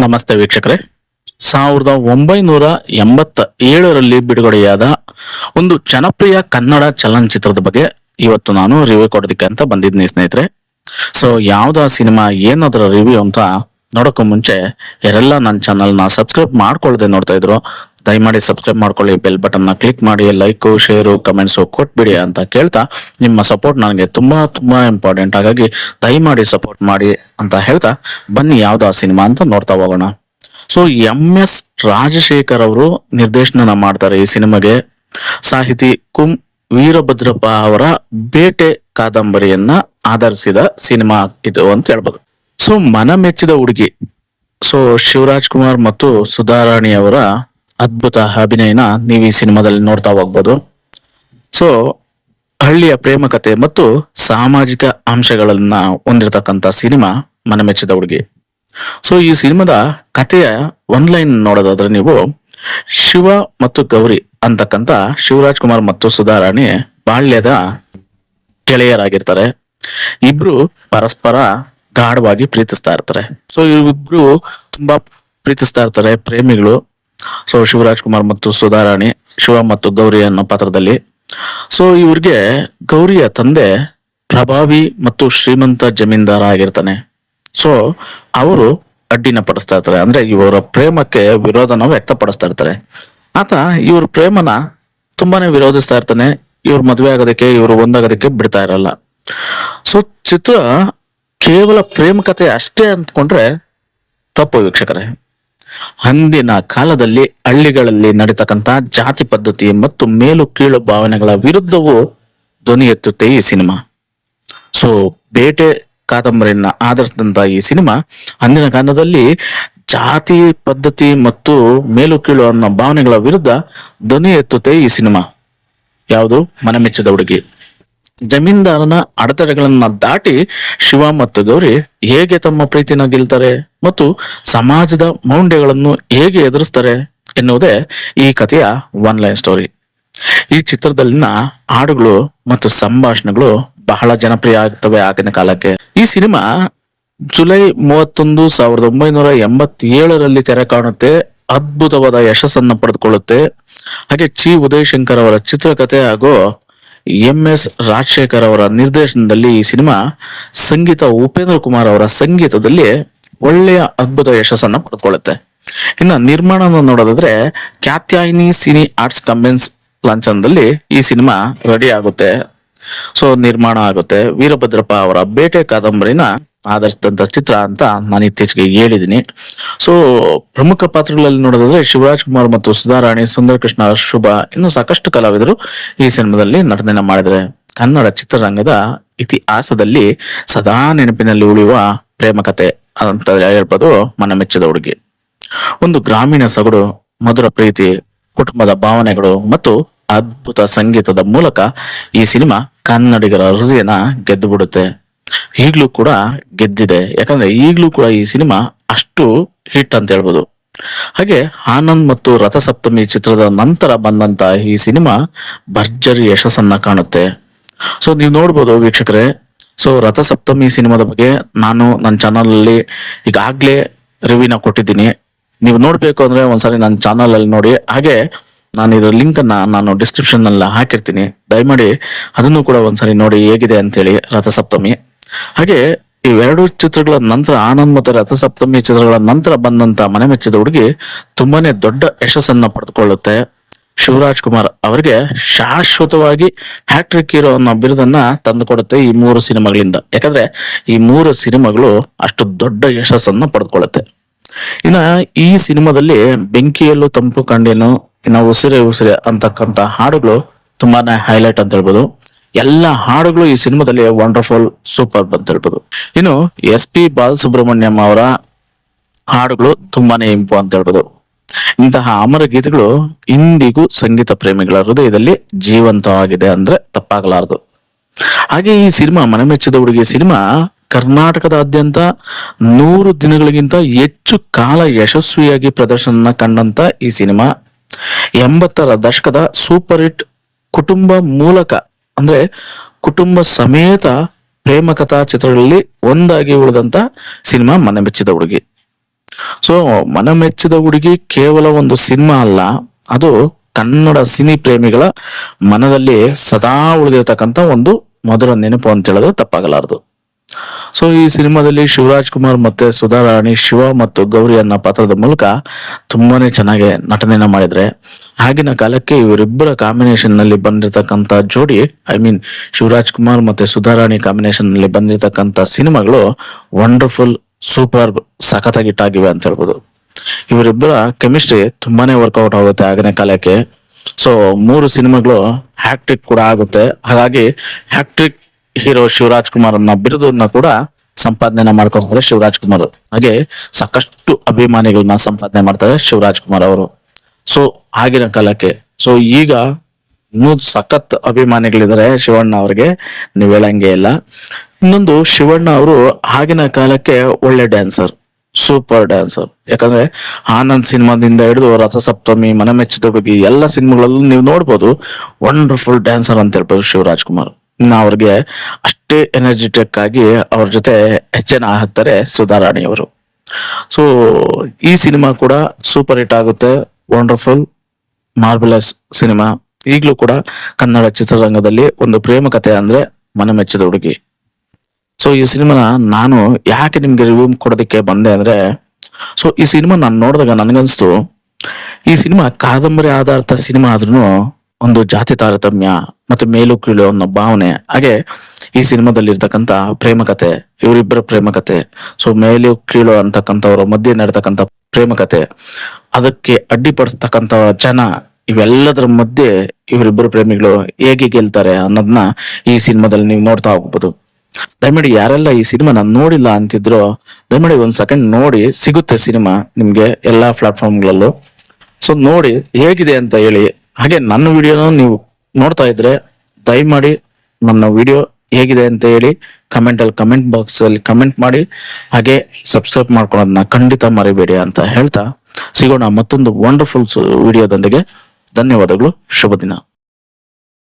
ನಮಸ್ತೆ ವೀಕ್ಷಕರೇ. 1987ರಲ್ಲಿ ಬಿಡುಗಡೆಯಾದ ಒಂದು ಜನಪ್ರಿಯ ಕನ್ನಡ ಚಲನಚಿತ್ರದ ಬಗ್ಗೆ ಇವತ್ತು ನಾನು ರಿವ್ಯೂ ಕೊಡೋದಕ್ಕೆ ಅಂತ ಬಂದಿದ್ದೀನಿ ಸ್ನೇಹಿತರೆ. ಸೊ ಯಾವ್ದ ಸಿನಿಮಾ ಏನದರ ರಿವ್ಯೂ ಅಂತ ನೋಡೋಕ್ಕೂ ಮುಂಚೆ ಯಾರೆಲ್ಲ ನನ್ನ ಚಾನಲ್ನ ಸಬ್ಸ್ಕ್ರೈಬ್ ಮಾಡ್ಕೊಳ್ಳದೆ ನೋಡ್ತಾ ಇದ್ರು, ದಯಮಾಡಿ ಸಬ್ಸ್ಕ್ರೈಬ್ ಮಾಡ್ಕೊಳ್ಳಿ, ಬೆಲ್ ಬಟನ್ ನ ಕ್ಲಿಕ್ ಮಾಡಿ, ಲೈಕು ಶೇರು ಕಮೆಂಟ್ಸು ಕೊಟ್ಬಿಡಿ ಅಂತ ಕೇಳ್ತಾ, ನಿಮ್ಮ ಸಪೋರ್ಟ್ ನನಗೆ ತುಂಬಾ ತುಂಬಾ ಇಂಪಾರ್ಟೆಂಟ್. ಹಾಗಾಗಿ ದಯಮಾಡಿ ಸಪೋರ್ಟ್ ಮಾಡಿ ಅಂತ ಹೇಳ್ತಾ ಬನ್ನಿ ಯಾವ್ದು ಸಿನಿಮಾ ಅಂತ ನೋಡ್ತಾ ಹೋಗೋಣ. ಸೊ MS ರಾಜಶೇಖರ್ ಅವರು ನಿರ್ದೇಶನ ಮಾಡ್ತಾರೆ ಈ ಸಿನಿಮಾಗೆ. ಸಾಹಿತಿ ಕುಂ ವೀರಭದ್ರಪ್ಪ ಅವರ ಬೇಟೆ ಕಾದಂಬರಿಯನ್ನ ಆಧರಿಸಿದ ಸಿನಿಮಾ ಇದು ಅಂತ ಹೇಳ್ಬೋದು. ಸೊ ಮನ ಮೆಚ್ಚಿದ ಹುಡುಗಿ, ಸೊ ಶಿವರಾಜ್ ಕುಮಾರ್ ಮತ್ತು ಸುಧಾರಾಣಿ ಅವರ ಅದ್ಭುತ ಅಭಿನಯನ ನೀವು ಈ ಸಿನಿಮಾದಲ್ಲಿ ನೋಡ್ತಾ ಹೋಗ್ಬೋದು. ಸೊ ಹಳ್ಳಿಯ ಪ್ರೇಮ ಕಥೆ ಮತ್ತು ಸಾಮಾಜಿಕ ಅಂಶಗಳನ್ನ ಹೊಂದಿರತಕ್ಕಂತ ಸಿನಿಮಾ ಮನ ಮೆಚ್ಚಿದ ಹುಡುಗಿ. ಸೊ ಈ ಸಿನಿಮಾದ ಕಥೆಯ ಒನ್ಲೈನ್ ನೋಡೋದಾದ್ರೆ ನೀವು, ಶಿವ ಮತ್ತು ಗೌರಿ ಅಂತಕ್ಕಂತ ಶಿವರಾಜ್ ಕುಮಾರ್ ಮತ್ತು ಸುಧಾರಾಣಿ ಬಾಲ್ಯದ ಗೆಳೆಯರಾಗಿರ್ತಾರೆ. ಇಬ್ರು ಪರಸ್ಪರ ಗಾಢವಾಗಿ ಪ್ರೀತಿಸ್ತಾ ಇರ್ತಾರೆ. ಸೊ ಇವ್ರಿಬ್ರು ತುಂಬಾ ಪ್ರೀತಿಸ್ತಾ ಇರ್ತಾರೆ, ಪ್ರೇಮಿಗಳು. ಸೊ ಶಿವರಾಜ್ ಕುಮಾರ್ ಮತ್ತು ಸುಧಾರಾಣಿ ಶಿವ ಮತ್ತು ಗೌರಿ ಅನ್ನೋ ಪಾತ್ರದಲ್ಲಿ. ಸೊ ಇವ್ರಿಗೆ ಗೌರಿಯ ತಂದೆ ಪ್ರಭಾವಿ ಮತ್ತು ಶ್ರೀಮಂತ ಜಮೀನ್ದಾರ ಆಗಿರ್ತಾನೆ. ಸೊ ಅವರು ಅಡ್ಡಿನ ಪಡಿಸ್ತಾ ಇರ್ತಾರೆ, ಅಂದ್ರೆ ಇವರ ಪ್ರೇಮಕ್ಕೆ ವಿರೋಧನ ವ್ಯಕ್ತಪಡಿಸ್ತಾ ಇರ್ತಾರೆ. ಆತ ಇವ್ರ ಪ್ರೇಮನ ತುಂಬಾನೇ ವಿರೋಧಿಸ್ತಾ ಇರ್ತಾನೆ. ಇವ್ರ ಮದ್ವೆ ಆಗೋದಕ್ಕೆ, ಇವ್ರು ಒಂದಾಗೋದಕ್ಕೆ ಬಿಡ್ತಾ ಇರಲ್ಲ. ಸೊ ಚಿತ್ರ ಕೇವಲ ಪ್ರೇಮ ಕಥೆ ಅಷ್ಟೇ ಅಂದ್ಕೊಂಡ್ರೆ ತಪ್ಪು ವೀಕ್ಷಕರೇ. ಅಂದಿನ ಕಾಲದಲ್ಲಿ ಹಳ್ಳಿಗಳಲ್ಲಿ ನಡೀತಕ್ಕಂತ ಜಾತಿ ಪದ್ಧತಿ ಮತ್ತು ಮೇಲು ಕೀಳು ಭಾವನೆಗಳ ವಿರುದ್ಧವೂ ಧ್ವನಿ ಎತ್ತುತ್ತೆ ಈ ಸಿನಿಮಾ. ಸೊ ಬೇಟೆ ಕಾದಂಬರಿಯನ್ನ ಆಧರಿಸಿದಂತ ಈ ಸಿನಿಮಾ ಅಂದಿನ ಕಾಲದಲ್ಲಿ ಜಾತಿ ಪದ್ಧತಿ ಮತ್ತು ಮೇಲು ಕೀಳು ಅನ್ನೋ ಭಾವನೆಗಳ ವಿರುದ್ಧ ಧ್ವನಿ ಎತ್ತುತ್ತೆ ಈ ಸಿನಿಮಾ. ಯಾವುದು? ಮನ ಮೆಚ್ಚಿದ ಹುಡುಗಿ. ಜಮೀನ್ದಾರನ ಅಡೆತಡೆಗಳನ್ನ ದಾಟಿ ಶಿವ ಮತ್ತು ಗೌರಿ ಹೇಗೆ ತಮ್ಮ ಪ್ರೀತಿನ ಗೆಲ್ತಾರೆ ಮತ್ತು ಸಮಾಜದ ಮೌಲ್ಯಗಳನ್ನು ಹೇಗೆ ಎದುರಿಸ್ತಾರೆ ಎನ್ನುವುದೇ ಈ ಕಥೆಯ ಒನ್ ಲೈನ್ ಸ್ಟೋರಿ. ಈ ಚಿತ್ರದಲ್ಲಿನ ಹಾಡುಗಳು ಮತ್ತು ಸಂಭಾಷಣೆಗಳು ಬಹಳ ಜನಪ್ರಿಯ ಆಗ್ತವೆ ಆಗಿನ ಕಾಲಕ್ಕೆ. ಈ ಸಿನಿಮಾ ಜುಲೈ 31, 1987ರಲ್ಲಿ ತೆರೆ ಕಾಣುತ್ತೆ. ಅದ್ಭುತವಾದ ಯಶಸ್ಸನ್ನ ಪಡೆದುಕೊಳ್ಳುತ್ತೆ. ಹಾಗೆ ಚಿ ಉದಯಶಂಕರ್ ಅವರ ಚಿತ್ರಕಥೆ ಹಾಗೂ MS ರಾಜಶೇಖರ್ ಅವರ ನಿರ್ದೇಶನದಲ್ಲಿ ಈ ಸಿನಿಮಾ ಸಂಗೀತ ಉಪೇಂದ್ರ ಕುಮಾರ್ ಅವರ ಸಂಗೀತದಲ್ಲಿ ಒಳ್ಳೆಯ ಅದ್ಭುತ ಯಶಸ್ಸನ್ನ ಪಡೆದುಕೊಳ್ಳುತ್ತೆ. ಇನ್ನು ನಿರ್ಮಾಣ ನೋಡೋದಾದ್ರೆ ಕ್ಯಾತ್ಯಾಯಿನಿ ಸಿನಿ ಆರ್ಟ್ಸ್ ಕಂಬೈನ್ಸ್ ಲಾಂಛನದಲ್ಲಿ ಈ ಸಿನಿಮಾ ರೆಡಿ ಆಗುತ್ತೆ. ಸೊ ನಿರ್ಮಾಣ ಆಗುತ್ತೆ. ವೀರಭದ್ರಪ್ಪ ಅವರ ಬೇಟೆ ಕಾದಂಬರಿನ ಆಧರಿಸಿದಂತ ಚಿತ್ರ ಅಂತ ನಾನು ಇತ್ತೀಚೆಗೆ ಹೇಳಿದ್ದೀನಿ. ಸೊ ಪ್ರಮುಖ ಪಾತ್ರಗಳಲ್ಲಿ ನೋಡೋದಾದ್ರೆ ಶಿವರಾಜ್ ಕುಮಾರ್ ಮತ್ತು ಸುಧಾರಾಣಿ, ಸುಂದರ್ ಕೃಷ್ಣ, ಶುಭ, ಇನ್ನು ಸಾಕಷ್ಟು ಕಲಾವಿದರು ಈ ಸಿನಿಮಾದಲ್ಲಿ ನಟನೆ ಮಾಡಿದರೆ ಕನ್ನಡ ಚಿತ್ರರಂಗದ ಇತಿಹಾಸದಲ್ಲಿ ಸದಾ ನೆನಪಿನಲ್ಲಿ ಉಳಿಯುವ ಪ್ರೇಮ ಕಥೆ ಅಂತ ಹೇಳ್ಬೋದು ಮನ ಮೆಚ್ಚಿದ ಹುಡುಗಿ. ಒಂದು ಗ್ರಾಮೀಣ ಸೊಗಡು, ಮಧುರ ಪ್ರೀತಿ, ಕುಟುಂಬದ ಭಾವನೆಗಳು ಮತ್ತು ಅದ್ಭುತ ಸಂಗೀತದ ಮೂಲಕ ಈ ಸಿನಿಮಾ ಕನ್ನಡಿಗರ ಹೃದಯನ ಗೆದ್ದು ಬಿಡುತ್ತೆ. ಈಗ್ಲೂ ಕೂಡ ಗೆದ್ದಿದೆ, ಯಾಕಂದ್ರೆ ಈಗ್ಲೂ ಕೂಡ ಈ ಸಿನಿಮಾ ಅಷ್ಟು ಹಿಟ್ ಅಂತ ಹೇಳ್ಬೋದು. ಹಾಗೆ ಆನಂದ್ ಮತ್ತು ರಥಸಪ್ತಮಿ ಚಿತ್ರದ ನಂತರ ಬಂದಂತ ಈ ಸಿನಿಮಾ ಭರ್ಜರಿ ಯಶಸ್ಸನ್ನ ಕಾಣುತ್ತೆ. ಸೊ ನೀವು ನೋಡ್ಬೋದು ವೀಕ್ಷಕರೇ. ಸೊ ರಥಸಪ್ತಮಿ ಸಿನಿಮಾದ ಬಗ್ಗೆ ನಾನು ನನ್ನ ಚಾನಲ್ ಅಲ್ಲಿ ಈಗಾಗ್ಲೇ ರಿವ್ಯೂನ ಕೊಟ್ಟಿದ್ದೀನಿ. ನೀವು ನೋಡ್ಬೇಕು ಅಂದ್ರೆ ಒಂದ್ಸರಿ ನನ್ನ ಚಾನಲ್ ಅಲ್ಲಿ ನೋಡಿ. ಹಾಗೆ ನಾನು ಇದರ ಲಿಂಕ್ ಅನ್ನ ನಾನು ಡಿಸ್ಕ್ರಿಪ್ಷನ್ ನಲ್ಲಿ ಹಾಕಿರ್ತೀನಿ, ದಯಮಾಡಿ ಅದನ್ನು ಕೂಡ ಒಂದ್ಸರಿ ನೋಡಿ ಹೇಗಿದೆ ಅಂತೇಳಿ ರಥಸಪ್ತಮಿ. ಹಾಗೆ ಇವೆರಡು ಚಿತ್ರಗಳ ನಂತರ, ಆನಂದ್ ಮತ್ತು ರಥಸಪ್ತಮಿ ಚಿತ್ರಗಳ ನಂತರ ಬಂದಂತ ಮನೆ ಮೆಚ್ಚಿದ ಹುಡುಗಿ ತುಂಬಾನೇ ದೊಡ್ಡ ಯಶಸ್ಸನ್ನ ಪಡೆದುಕೊಳ್ಳುತ್ತೆ. ಶಿವರಾಜ್ ಕುಮಾರ್ ಅವರಿಗೆ ಶಾಶ್ವತವಾಗಿ ಹ್ಯಾಟ್ರಿಕ್ ಹೀರೋ ಅನ್ನೋ ಬಿರುದನ್ನ ತಂದುಕೊಡುತ್ತೆ ಈ 3 ಸಿನಿಮಾಗಳಿಂದ. ಯಾಕಂದ್ರೆ ಈ 3 ಸಿನಿಮಾಗಳು ಅಷ್ಟು ದೊಡ್ಡ ಯಶಸ್ಸನ್ನ ಪಡೆದುಕೊಳ್ಳುತ್ತೆ. ಇನ್ನ ಈ ಸಿನಿಮಾದಲ್ಲಿ ಬೆಂಕಿಯಲ್ಲೂ ತಂಪು ಕಂಡೇನು, ಇನ್ನ ಉಸಿರೇ ಉಸಿರೇ ಅಂತಕ್ಕಂತ ಹಾಡುಗಳು ತುಂಬಾನೇ ಹೈಲೈಟ್ ಅಂತ ಹೇಳ್ಬೋದು. ಎಲ್ಲ ಹಾಡುಗಳು ಈ ಸಿನಿಮಾದಲ್ಲಿ ವಂಡರ್ಫುಲ್, ಸೂಪರ್ ಅಂತ ಹೇಳ್ಬೋದು. ಇನ್ನು SP ಬಾಲಸುಬ್ರಹ್ಮಣ್ಯಂ ಅವರ ಹಾಡುಗಳು ತುಂಬಾನೇ ಇಂಪು ಅಂತ ಹೇಳ್ಬೋದು. ಇಂತಹ ಅಮರ ಗೀತೆಗಳು ಇಂದಿಗೂ ಸಂಗೀತ ಪ್ರೇಮಿಗಳ ಹೃದಯದಲ್ಲಿ ಜೀವಂತವಾಗಿದೆ ಅಂದ್ರೆ ತಪ್ಪಾಗಲಾರದು. ಹಾಗೆ ಈ ಸಿನಿಮಾ ಮನ ಮೆಚ್ಚಿದ ಹುಡುಗಿ ಸಿನಿಮಾ ಕರ್ನಾಟಕದಾದ್ಯಂತ 100 ದಿನಗಳಿಗಿಂತ ಹೆಚ್ಚು ಕಾಲ ಯಶಸ್ವಿಯಾಗಿ ಪ್ರದರ್ಶನ ಕಂಡಂತ ಈ ಸಿನಿಮಾ 80ರ ದಶಕದ ಸೂಪರ್ ಹಿಟ್ ಕುಟುಂಬ ಮೂಲಕ, ಅಂದ್ರೆ ಕುಟುಂಬ ಸಮೇತ ಪ್ರೇಮ ಕಥಾ ಚಿತ್ರಗಳಲ್ಲಿ ಒಂದಾಗಿ ಉಳಿದಂತ ಸಿನಿಮಾ ಮನ ಮೆಚ್ಚಿದ ಹುಡುಗಿ. ಸೊ ಮನ ಮೆಚ್ಚಿದ ಹುಡುಗಿ ಕೇವಲ ಒಂದು ಸಿನಿಮಾ ಅಲ್ಲ, ಅದು ಕನ್ನಡ ಸಿನಿ ಪ್ರೇಮಿಗಳ ಮನದಲ್ಲಿ ಸದಾ ಉಳಿದಿರ್ತಕ್ಕಂಥ ಒಂದು ಮಧುರ ನೆನಪು ಅಂತ ಹೇಳಿದ್ರೆ ತಪ್ಪಾಗಲಾರದು. ಸೊ ಈ ಸಿನಿಮಾದಲ್ಲಿ ಶಿವರಾಜ್ ಕುಮಾರ್ ಮತ್ತೆ ಸುಧಾ ರಾಣಿ ಶಿವ ಮತ್ತು ಗೌರಿ ಅನ್ನೋ ಪಾತ್ರದ ಮೂಲಕ ತುಂಬಾನೇ ಚೆನ್ನಾಗಿ ನಟನೆಯನ್ನ ಮಾಡಿದ್ರೆ, ಆಗಿನ ಕಾಲಕ್ಕೆ ಇವರಿಬ್ಬರ ಕಾಂಬಿನೇಷನ್ ನಲ್ಲಿ ಬಂದಿರತಕ್ಕಂತ ಜೋಡಿ, ಐ ಮೀನ್ ಶಿವರಾಜ್ ಕುಮಾರ್ ಮತ್ತೆ ಸುಧಾ ರಾಣಿ ಕಾಂಬಿನೇಷನ್ ನಲ್ಲಿ ಬಂದಿರತಕ್ಕಂತ ಸಿನಿಮಾಗಳು ವಂಡರ್ಫುಲ್, ಸೂಪರ್, ಸಖತ್ತಾಗಿ ಹಿಟ್ ಆಗಿವೆ ಅಂತ ಹೇಳ್ಬೋದು. ಇವರಿಬ್ಬರ ಕೆಮಿಸ್ಟ್ರಿ ತುಂಬಾನೇ ವರ್ಕೌಟ್ ಆಗುತ್ತೆ ಆಗಿನ ಕಾಲಕ್ಕೆ. ಸೊ 3 ಸಿನಿಮಾಗಳು ಹ್ಯಾಟ್ರಿಕ್ ಕೂಡ ಆಗುತ್ತೆ. ಹಾಗಾಗಿ ಹ್ಯಾಟ್ರಿಕ್ ಹೀರೋ ಶಿವರಾಜ್ ಕುಮಾರ್ ಅನ್ನ ಬಿರುದನ್ನ ಕೂಡ ಸಂಪಾದನೆ ಮಾಡ್ಕೊಂಡ್ರೆ ಶಿವರಾಜ್ ಕುಮಾರ್. ಹಾಗೆ ಸಾಕಷ್ಟು ಅಭಿಮಾನಿಗಳನ್ನ ಸಂಪಾದನೆ ಮಾಡ್ತಾರೆ ಶಿವರಾಜ್ ಕುಮಾರ್ ಅವರು. ಸೊ ಆಗಿನ ಕಾಲಕ್ಕೆ, ಸೊ ಈಗ ಇನ್ನೂ ಸಖತ್ ಅಭಿಮಾನಿಗಳಿದ್ದಾರೆ ಶಿವಣ್ಣ ಅವ್ರಿಗೆ, ನೀವ್ ಹೇಳಂಗೆ ಇಲ್ಲ. ಇನ್ನೊಂದು, ಶಿವಣ್ಣ ಅವರು ಆಗಿನ ಕಾಲಕ್ಕೆ ಒಳ್ಳೆ ಡ್ಯಾನ್ಸರ್, ಸೂಪರ್ ಡ್ಯಾನ್ಸರ್. ಯಾಕಂದ್ರೆ ಆನಂದ್ ಸಿನಿಮಾದಿಂದ ಹಿಡಿದು ರಥಸಪ್ತಮಿ, ಮನಮೆಚ್ಚಿದ ಬಗ್ಗೆ ಎಲ್ಲ ಸಿನಿಮಾಗಳಲ್ಲೂ ನೀವು ನೋಡ್ಬೋದು, ವಂಡರ್ಫುಲ್ ಡ್ಯಾನ್ಸರ್ ಅಂತ ಹೇಳ್ಬೋದು ಶಿವರಾಜ್ ಕುಮಾರ್. ಅವ್ರಿಗೆ ಅಷ್ಟೇ ಎನರ್ಜೆಟಿಕ್ ಆಗಿ ಅವ್ರ ಜೊತೆ ಹೆಚ್ಚಿನ ಹಾಕ್ತಾರೆ ಸುಧಾ ರಾಣಿ ಅವರು. ಸೊ ಈ ಸಿನಿಮಾ ಕೂಡ ಸೂಪರ್ ಹಿಟ್ ಆಗುತ್ತೆ, ವಂಡರ್ಫುಲ್, ಮಾರ್ಬಲಸ್ ಸಿನಿಮಾ. ಈಗಲೂ ಕೂಡ ಕನ್ನಡ ಚಿತ್ರರಂಗದಲ್ಲಿ ಒಂದು ಪ್ರೇಮ ಕಥೆ ಅಂದ್ರೆ ಮನಮೆಚ್ಚಿದ ಹುಡುಗಿ. ಸೊ ಈ ಸಿನಿಮಾನ ನಾನು ಯಾಕೆ ನಿಮ್ಗೆ ರಿವ್ಯೂ ಕೊಡೋದಕ್ಕೆ ಬಂದೆ ಅಂದ್ರೆ, ಸೊ ಈ ಸಿನಿಮಾ ನಾನು ನೋಡಿದಾಗ ನನಗನ್ಸ್ತು, ಈ ಸಿನಿಮಾ ಕಾದಂಬರಿ ಆಧಾರಿತ ಸಿನಿಮಾ ಆದ್ರೂ ಒಂದು ಜಾತಿ ತಾರತಮ್ಯ ಮತ್ತೆ ಮೇಲು ಕೀಳು ಅನ್ನೋ ಭಾವನೆ, ಹಾಗೆ ಈ ಸಿನಿಮಾದಲ್ಲಿ ಇರ್ತಕ್ಕಂಥ ಪ್ರೇಮ ಕತೆ, ಇವರಿಬ್ಬರ ಪ್ರೇಮ ಕತೆ, ಸೊ ಮೇಲು ಕೀಳು ಅಂತಕ್ಕಂಥವ್ರ ಮಧ್ಯೆ ನಡತಕ್ಕಂಥ ಪ್ರೇಮ ಕತೆ, ಅದಕ್ಕೆ ಅಡ್ಡಿಪಡಿಸ್ತಕ್ಕಂಥ ಜನ, ಇವೆಲ್ಲದರ ಮಧ್ಯೆ ಇವರಿಬ್ಬರು ಪ್ರೇಮಿಗಳು ಹೇಗೆ ಗೆಲ್ತಾರೆ ಅನ್ನೋದನ್ನ ಈ ಸಿನಿಮಾದಲ್ಲಿ ನೀವು ನೋಡ್ತಾ ಹೋಗ್ಬೋದು. ದಯಮಾಡಿ ಯಾರೆಲ್ಲ ಈ ಸಿನಿಮಾನ ನೋಡಿಲ್ಲ ಅಂತಿದ್ರು, ದಯಮಾಡಿ ಒಂದ್ ಸೆಕೆಂಡ್ ನೋಡಿ, ಸಿಗುತ್ತೆ ಸಿನಿಮಾ ನಿಮ್ಗೆ ಎಲ್ಲಾ ಪ್ಲಾಟ್ಫಾರ್ಮ್ಗಳಲ್ಲೂ. ಸೊ ನೋಡಿ ಹೇಗಿದೆ ಅಂತ ಹೇಳಿ. ಹಾಗೆ ನನ್ನ ವಿಡಿಯೋನ ನೀವು ನೋಡ್ತಾ ಇದ್ರೆ ದಯಮಾಡಿ ನನ್ನ ವಿಡಿಯೋ ಹೇಗಿದೆ ಅಂತ ಹೇಳಿ ಕಮೆಂಟ್ ಬಾಕ್ಸ್ ಅಲ್ಲಿ ಕಮೆಂಟ್ ಮಾಡಿ, ಹಾಗೆ ಸಬ್ಸ್ಕ್ರೈಬ್ ಮಾಡ್ಕೊಳ್ಳೋದನ್ನ ಖಂಡಿತ ಮರಿಬೇಡಿ ಅಂತ ಹೇಳ್ತಾ ಸಿಗೋಣ ಮತ್ತೊಂದು ವಂಡರ್ಫುಲ್ ವಿಡಿಯೋದೊಂದಿಗೆ. ಧನ್ಯವಾದಗಳು, ಶುಭ ದಿನ.